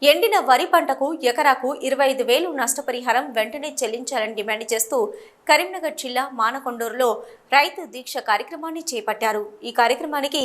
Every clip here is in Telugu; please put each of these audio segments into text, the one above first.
ఎండిన వరి పంటకు ఎకరాకు 25,000 నష్టపరిహారం వెంటనే చెల్లించాలని డిమాండ్ చేస్తూ కరీంనగర్ జిల్లా మానకొండూరులో రైతు దీక్ష కార్యక్రమాన్ని చేపట్టారు. ఈ కార్యక్రమానికి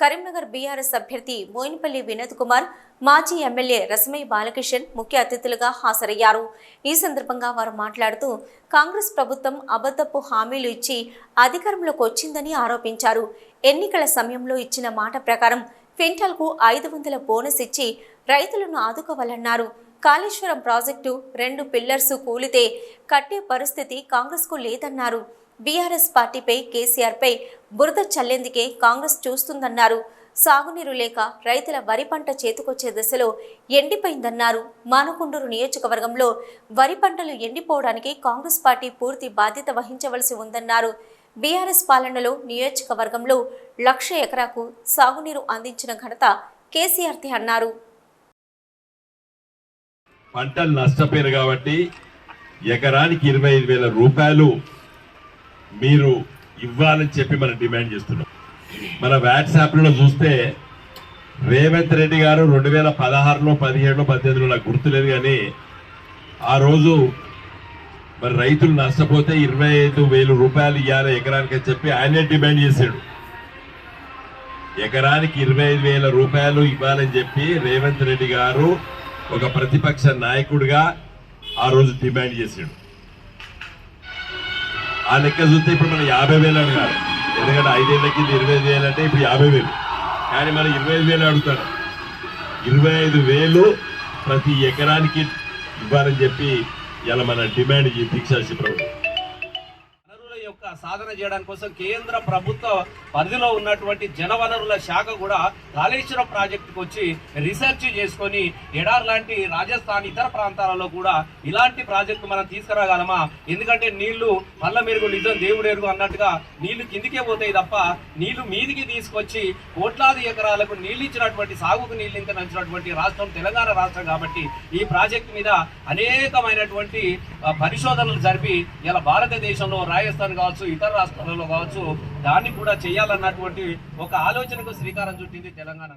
కరీంనగర్ బీఆర్ఎస్ అభ్యర్థి మోయినపల్లి వినోద్ కుమార్, మాజీ ఎమ్మెల్యే రసమై బాలకిషన్ ముఖ్య అతిథులుగా హాజరయ్యారు. ఈ సందర్భంగా వారు మాట్లాడుతూ కాంగ్రెస్ ప్రభుత్వం అబద్ధపు హామీలు ఇచ్చి అధికారంలోకి వచ్చిందని ఆరోపించారు. ఎన్నికల సమయంలో ఇచ్చిన మాట ప్రకారం క్వింటాల్కు 500 బోనస్ ఇచ్చి రైతులను ఆదుకోవాలన్నారు. కాళేశ్వరం ప్రాజెక్టు 2 పిల్లర్స్ కూలితే కట్టే పరిస్థితి కాంగ్రెస్కు లేదన్నారు. బీఆర్ఎస్ పార్టీపై, కేసీఆర్పై బురద చల్లేందుకే కాంగ్రెస్ చూస్తుందన్నారు. సాగునీరు లేక రైతుల వరి పంట చేతికొచ్చే దశలో ఎండిపోయిందన్నారు. మానకొండూరు నియోజకవర్గంలో వరి పంటలు ఎండిపోవడానికి కాంగ్రెస్ పార్టీ పూర్తి బాధ్యత వహించవలసి ఉందన్నారు. బీఆర్ఎస్ పాలనలో నియోజకవర్గంలో 1,00,000 ఎకరాకు సాగునీరు అందించిన ఘనత కేసీఆర్ది అన్నారు. పంటలు నష్టపోయారు కాబట్టి ఎకరానికి 25,000 రూపాయలు మీరు ఇవ్వాలని చెప్పి మనం డిమాండ్ చేస్తున్నాం. మన వాట్సాప్లో చూస్తే రేవంత్ రెడ్డి గారు 2016లో 17లో 18లో నాకు గుర్తులేదు, కానీ ఆ రోజు మరి రైతులు నష్టపోతే 25,000 రూపాయలు ఇవ్వాలి ఎకరానికి అని చెప్పి ఆయనే డిమాండ్ చేశాడు. ఎకరానికి 25,000 రూపాయలు ఇవ్వాలని చెప్పి రేవంత్ రెడ్డి గారు ఒక ప్రతిపక్ష నాయకుడిగా ఆ రోజు డిమాండ్ చేశాడు. ఆ లెక్క చూస్తే ఇప్పుడు మనం 50,000 అడగాలి, ఎందుకంటే 5 ఏళ్ల కింద 25,000 అంటే ఇప్పుడు 50,000, కానీ మనం 25,000 అడుగుతాడు. 25,000 ప్రతి ఎకరానికి ఇవ్వాలని చెప్పి ఇలా మన డిమాండ్ దీక్ష శిబిరం సాధన చేయడానికి కోసం కేంద్ర ప్రభుత్వ పరిధిలో ఉన్నటువంటి జనవనరుల శాఖ కూడా కాళేశ్వరం ప్రాజెక్టుకు వచ్చి రీసెర్చ్ చేసుకొని ఎడార్ లాంటి రాజస్థాన్ ఇతర ప్రాంతాలలో కూడా ఇలాంటి ప్రాజెక్టు మనం తీసుకురాగలమా? ఎందుకంటే నీళ్లు మల్ల మెరుగు నిజం దేవుడెరుగు అన్నట్టుగా నీళ్లు కిందికే పోతాయి తప్ప నీళ్లు మీదికి తీసుకొచ్చి కోట్లాది ఎకరాలకు నీళ్లు ఇచ్చినటువంటి, సాగుకు నీళ్లు ఇంకనంచినటువంటి రాష్ట్రం తెలంగాణ రాష్ట్రం కాబట్టి ఈ ప్రాజెక్టు మీద అనేకమైనటువంటి పరిశోధనలు జరిపి ఇలా భారతదేశంలో రాజస్థాన్ కావచ్చు, ఇతర రాష్ట్రాలలో కావచ్చు, దాన్ని కూడా చేయాలన్నటువంటి ఒక ఆలోచనకు శ్రీకారం చుట్టింది తెలంగాణ.